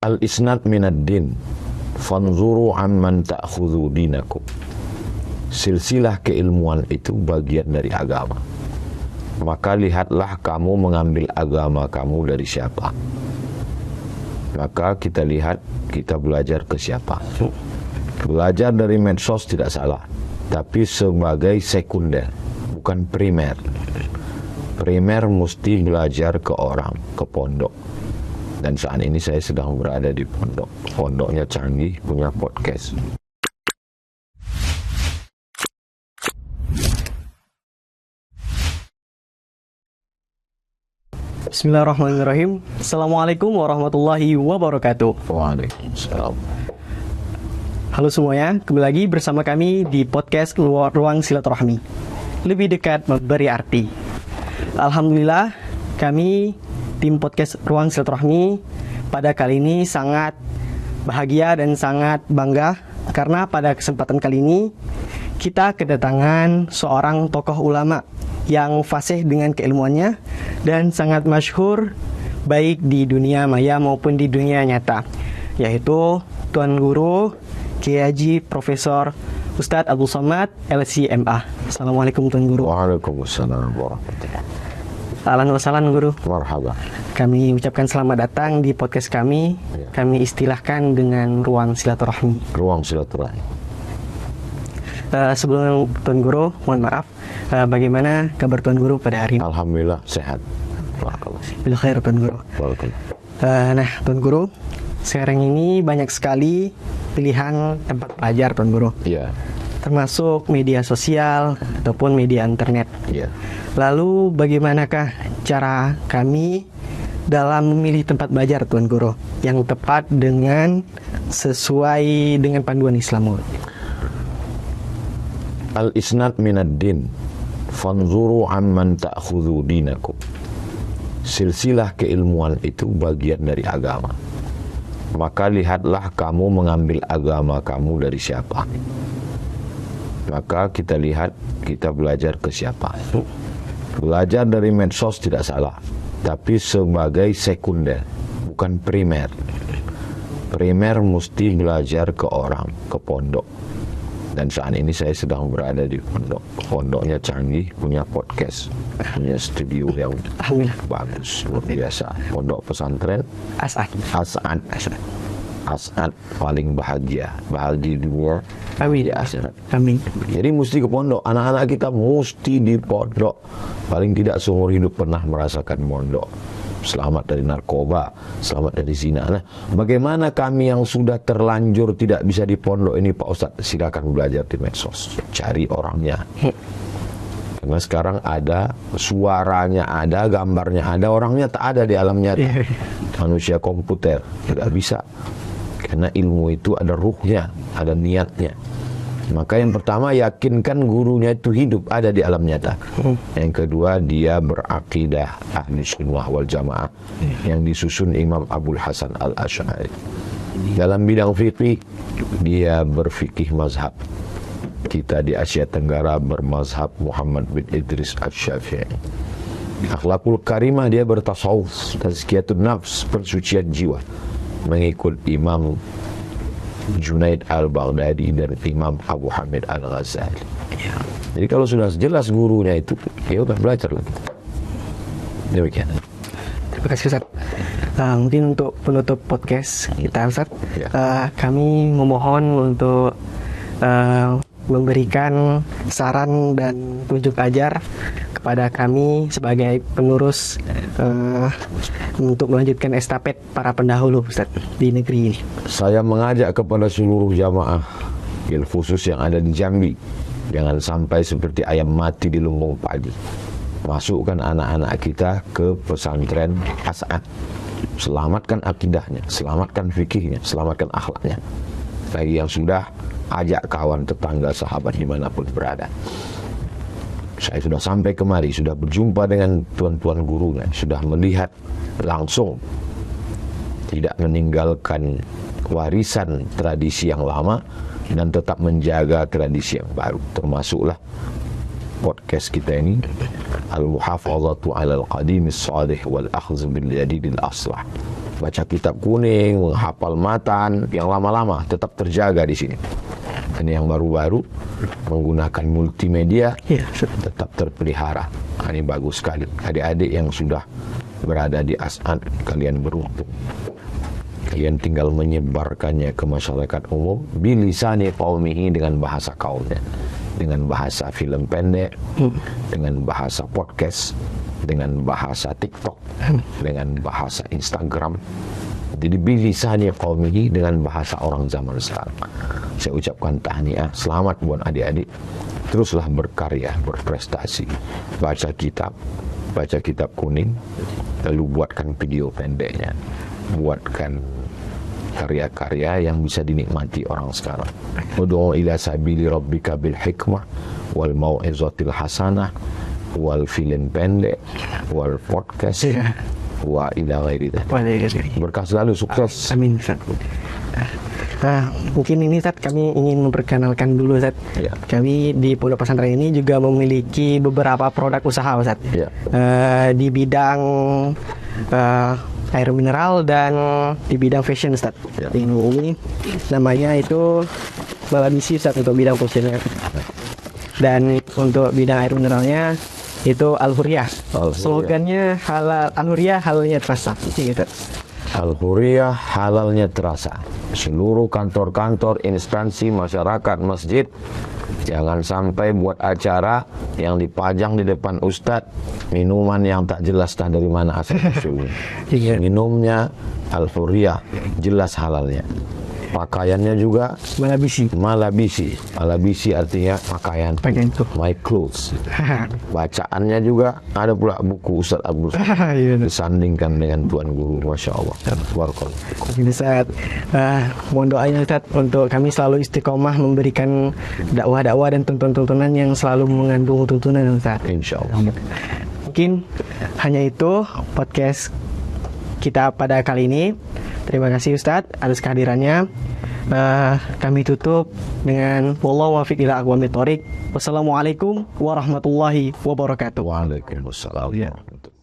Al-isnad minad din, fanzuru amman ta'khudhu dinakum. Silsilah keilmuan itu bagian dari agama. Maka lihatlah kamu mengambil agama kamu dari siapa. Maka kita lihat, kita belajar ke siapa. Belajar dari medsos tidak salah, tapi sebagai sekunder, bukan primer. Primer mesti belajar ke orang, ke pondok. Dan saat ini saya sedang berada di pondok. Pondoknya canggih, punya podcast. Bismillahirrahmanirrahim. Assalamualaikum warahmatullahi wabarakatuh. Waalaikumsalam. Halo semuanya, kembali lagi bersama kami di podcast Ruang Silaturahmi. Lebih dekat memberi arti. Alhamdulillah, kami tim podcast Ruang Silaturahmi pada kali ini sangat bahagia dan sangat bangga karena pada kesempatan kali ini kita kedatangan seorang tokoh ulama yang fasih dengan keilmuannya dan sangat masyhur baik di dunia maya maupun di dunia nyata, yaitu Tuan Guru Kiai Haji Profesor Ustadz Abdul Somad LC.MA. Assalamualaikum Tuan Guru. Waalaikumsalam warahmatullahi. Ahlan wa sahlan Guru. Marhaba. Kami ucapkan selamat datang di podcast kami. Ya. Kami istilahkan dengan Ruang Silaturahmi. Ruang Silaturahmi. Sebelum Tuan Guru, mohon maaf, bagaimana kabar Tuan Guru pada hari ini? Alhamdulillah sehat. Barakallah. Bil khair Tuan Guru. Barakallah. Nah Tuan Guru, sekarang ini banyak sekali pilihan tempat belajar Tuan Guru, Iya. termasuk media sosial ataupun media internet. Iya. Lalu bagaimanakah cara kami dalam memilih tempat belajar Tuan Guru yang tepat dengan sesuai dengan panduan Islam? Al-isnad minad din, fanzuru amman ta'khudhu dinakum. Silsilah keilmuan itu bagian dari agama. Maka lihatlah kamu mengambil agama kamu dari siapa. Maka kita lihat, kita belajar ke siapa. Belajar dari medsos tidak salah, tapi sebagai sekunder, bukan primer. Primer mesti belajar ke orang, ke pondok. Dan saat ini saya sedang berada di pondok. Pondoknya canggih, punya podcast, punya studio yang bagus, luar biasa. Pondok pesantren As'ad. As'ad paling bahagia di dunia, Amin. di akhirat. Amin. Jadi mesti ke pondok. Anak-anak kita mesti di pondok. Paling tidak seumur hidup pernah merasakan pondok. Selamat dari narkoba, selamat dari zina. Nah, bagaimana kami yang sudah terlanjur tidak bisa di pondok ini, Pak Ustadz? Silakan belajar di medsos. Cari orangnya. Karena sekarang ada, suaranya ada, gambarnya ada, orangnya tak ada di alam nyata. Manusia komputer, tidak bisa. Karena ilmu itu ada ruhnya, ada niatnya. Maka yang pertama, yakinkan gurunya itu hidup, ada di alam nyata. Yang kedua, dia berakidah ahli sunnah wal jamaah yang disusun Imam Abul Hasan al-Asy'ari. Dalam bidang fikih, dia berfikih mazhab. Kita di Asia Tenggara bermazhab Muhammad bin Idris al-Syafi'i. Akhlakul karimah, dia bertasawuf, tazkiyatun nafs, pensucian jiwa, mengikut Imam Junaid al-Baghdadi dan Imam Abu Hamid al-Ghazali. Jadi kalau sudah jelas gurunya itu, ya udah belajar lagi. Demikian. Terima kasih Ustaz. Mungkin untuk penutup podcast kita Ustaz, Ya. kami memohon untuk memberikan saran dan tunjuk ajar kepada kami sebagai pengurus untuk melanjutkan estafet para pendahulu Ustaz di negeri ini. Saya mengajak kepada seluruh jamaah, khusus yang ada di Jambi, jangan sampai seperti ayam mati di lumbung padi. Masukkan anak-anak kita ke pesantren As'ad. Selamatkan akidahnya, selamatkan fikihnya, selamatkan akhlaknya. Bagi yang sudah, ajak kawan, tetangga, sahabat dimanapun berada. Saya sudah sampai kemari, sudah berjumpa dengan tuan-tuan gurunya, sudah melihat langsung, tidak meninggalkan warisan tradisi yang lama dan tetap menjaga tradisi yang baru. Termasuklah podcast kita ini, Al-Muhafazatu 'alal Qadimis Salih wal Akhdh bil Jadidil Aslah. baca kitab kuning, menghafal matan, yang lama-lama tetap terjaga di sini. Dan yang baru-baru menggunakan multimedia tetap terpelihara. Ini bagus sekali. Adik-adik yang sudah berada di As'ad, kalian beruntung. Kalian tinggal menyebarkannya ke masyarakat umum bilisani qaumihi, dengan bahasa kaumnya, dengan bahasa film pendek, dengan bahasa podcast, dengan bahasa TikTok, dengan bahasa Instagram. Jadi bilisani qaumihi, dengan bahasa orang zaman sekarang. Saya ucapkan tahniah, selamat buat adik-adik. Teruslah berkarya, berprestasi, baca kitab kuning, lalu buatkan video pendeknya, buatkan karya-karya yang bisa dinikmati orang sekarang. Ud'u ila sabili rabbika bil hikmah wal mau'izatil hasanah wal film pendek wal podcast wa ila ghairi dzalik. Berkah selalu, sukses. Amin, Ustaz. Mungkin ini Ustaz, kami ingin memperkenalkan dulu Ustaz. Ya. Kami di Pondok Pesantren ini juga memiliki beberapa produk usaha Ustaz. Ya. Di bidang air mineral dan di bidang fashion Ustaz. Ya. Ini namanya itu Malabisi Ustaz untuk bidang fashionnya. Dan untuk bidang air mineralnya itu Al-Hurriyah. Slogannya halal, Al-Hurriyah halalnya terasa. Gitu. Al-Hurriyah halalnya terasa. Seluruh kantor-kantor, instansi, masyarakat, masjid, jangan sampai buat acara yang dipajang di depan ustadz minuman yang tak jelas dari mana asal usulnya. Minumnya Al-Hurriyah jelas halalnya. Pakaiannya juga Malabisi artinya pakaian itu. My clothes. Bacaannya juga ada pula buku Ustaz Abdul disandingkan dengan Tuan Guru, Masya Allah. Barakallahu. Ini saat mohon doanya Ustaz untuk kami selalu istiqomah memberikan dakwah-dakwah dan tuntunan-tuntunan yang selalu mengandung tuntunan Ustaz. Insya Allah. Mungkin hanya itu podcast kita pada kali ini. Terima kasih Ustadz atas kehadirannya. Kami tutup dengan wallahu wafiq ila aqwamit thoriq. Wassalamualaikum warahmatullahi wabarakatuh. Waalaikumsalam warahmatullahi wabarakatuh.